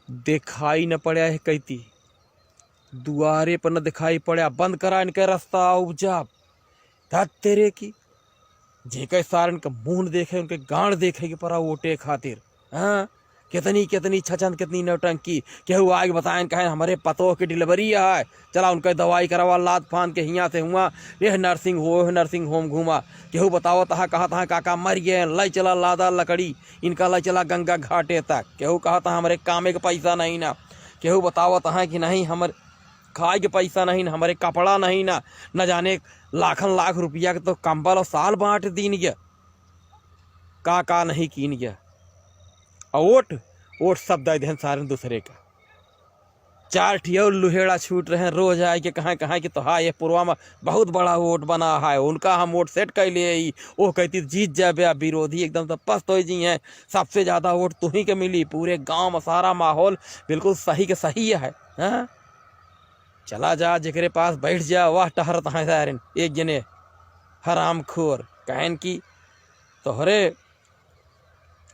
दिखाई न पड़ा है कहती, दुआरे पर न दिखाई पड़ा, बंद करा इनके रास्ता उपजा। धत तेरे की जेके सारन का मुंह देखे उनके गांड देखे के परा वोटे खातिर। हाँ, कितनी कितनी छचन, कितनी नौटंकी। केहू आगे बताएं कहें हमारे पतों की डिलीवरी है, चला उनके दवाई करवा, लाद फान के हियाँ से हुआ, यह नर्सिंग होम घूमा। केहू बताओ तहा कहा तहा काका मर गए, लई चला लादा लकड़ी इनका, लई चला गंगा घाटे तक। केहू कहा था हमारे कामे का पैसा नहीं ना, केहू बताओ तहा कि नहीं हमारे खाए के पैसा नहीं ना, हमारे कपड़ा नहीं ना, न जाने लाखन लाख रुपया के तो कंबल और साल बांट दीन गया, का नहीं कीन गया। और वोट सब दे दें सारे दूसरे का। चार ठियो लुहेड़ा छूट रहे हैं रोज आए के कहाँ कहाँ कि तो हाँ ये पूर्वा में बहुत बड़ा वोट बना है, उनका हम वोट सेट कर लिए। वो कहती जीत जाए, विरोधी एकदम तो पस्त हो जी हैं, सबसे ज़्यादा वोट तुम्ही के मिली। पूरे गांव में सारा माहौल बिल्कुल सही के सही है। हाँ, चला जा जेकरे पास बैठ जा, वाह टहरत है सारे एक जने हराम खोर। कहन की तोहरे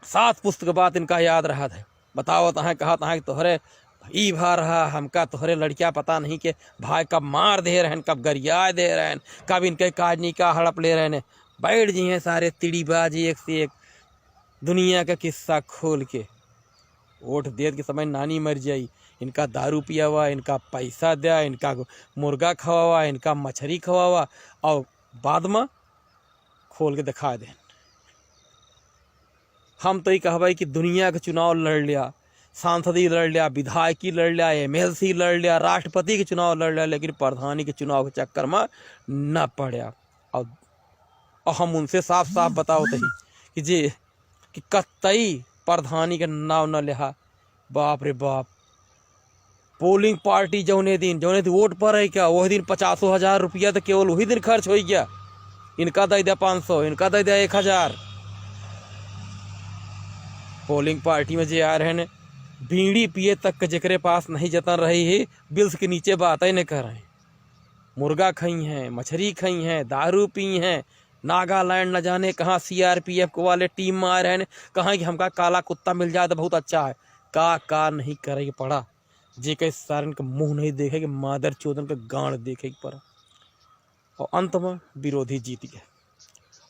7 पुस्तक बात इनका याद रहा था। बताओ तहाँ कहा तहाँ कि तोहरे ई भा रहा हमका, तोहरे लड़कियाँ पता नहीं के भाई कब मार दे रहे हैं, कब गरिया दे रहे हैं, कब इनके काजनी का हड़प ले रहे हैं। बैठ जी हैं सारे तिड़ीबाजी एक से एक दुनिया का किस्सा खोल के। वोट दे के समय नानी मर जाई, इनका दारू पिया हुआ, इनका पैसा दिया, इनका मुर्गा खवावा, इनका मछली खवावा, और बाद में खोल के दिखा दें। हम तो ये कहवाई कि दुनिया का चुनाव लड़ लिया, सांसदी लड़ लिया, विधायकी लड़ लिया, MLC लड़ लिया, राष्ट्रपति के चुनाव लड़ लिया, लेकिन प्रधानी के चुनाव के चक्कर में न पड़ा। और हम उनसे साफ साफ बताओ तही कि जे कि कतई प्रधानी के नाव न लिहा। बाप रे बाप, पोलिंग पार्टी जौने दिन वोट पर है क्या, वही दिन 50,000 रुपया तो केवल वही दिन खर्च हो गया। इनका दे दिया 500, इनका दे दिया 1000। पोलिंग पार्टी में जे आ रहे हैं बीड़ी पिए तक के जेकरे पास नहीं जतन रही है, बिल्स के नीचे बात ही नहीं कर रहे हैं। मुर्गा खाई हैं, मछली खाई हैं, दारू पी हैं, नागालैंड न जाने कहाँ CRPF को वाले टीम में आ रहे हैं, कहाँ कि हमका काला कुत्ता मिल जाए तो बहुत अच्छा है। का नहीं करे पड़ा, जे के सारन का मुंह नहीं देखे कि मादर चोदन का गांड देखे पड़ा। और अंत में विरोधी जीत गए।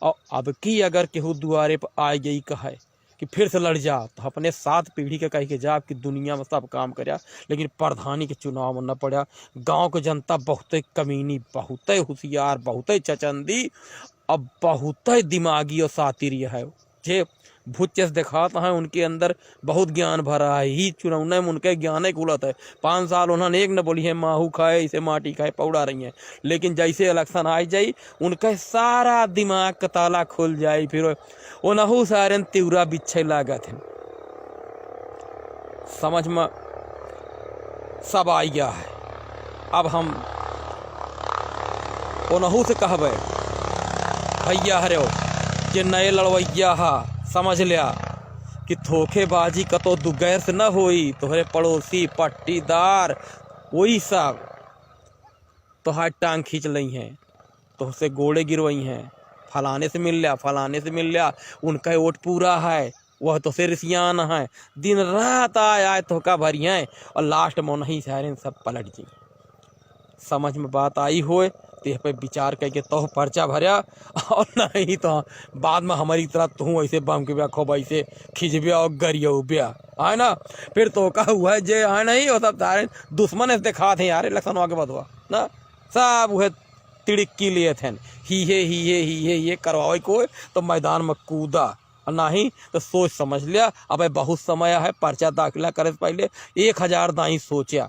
और अब की अगर केहू दुआरे पर आ गई कहे कि फिर से लड़ जा, तो अपने 7 पीढ़ी के कह के जा कि दुनिया में सब काम करया, लेकिन प्रधानी के चुनाव में न पड़ा। गांव के जनता बहुत कमीनी, बहुत होशियार, बहुत चचंदी, अब बहुत दिमागी और सातिरी है। जे भुच्चस दिखाता है उनके अंदर बहुत ज्ञान भरा है, ही चुनाव में उनके ज्ञान एक उलट है। 5 साल उन्होंने एक न बोली है माहू खाए इसे माटी खाए पौड़ा रही हैं, लेकिन जैसे इलेक्शन आ जाई उनका सारा दिमाग का ताला खुल जाए, फिर उनहू सारे तिवरा बिच्छे लागत है। समझ में सब आ गया है। अब हम उनहू से कहबे भैया हरे हो जे नए लड़वैया हा, समझ लिया कि धोखेबाजी कतो दुगैर से न होई। तोहरे पड़ोसी पट्टीदार वही सब तोहार टांग खींच लई हैं, तोहसे गोड़े गिरवई हैं, फलाने से मिल लिया, फलाने से मिल लिया, उनका वोट पूरा है, वह तो से रिसियान है, दिन रात आए धोखा भरी हैं, और लास्ट में नहीं सारे सब पलट जी। समझ में बात आई होए तेह पे विचार करके तो पर्चा भरया, और नहीं तो बाद में हमारी तरह तू ऐसे बम के ब्या खोब ऐसे खिंचबिया और गरिया ब्या है ना। फिर तो का हुआ है जे है नहीं, वो सब सारे दुश्मन ऐसे दिखा थे यार इलेक्शन आगे बधवा ना, सब वह तिड़की लिए थे, ही ये करवाओ को तो मैदान में कूदा, और नहीं तो सोच समझ लिया अब बहुत समय है। पर्चा दाखिला करे से पहले 1000 दाई सोचा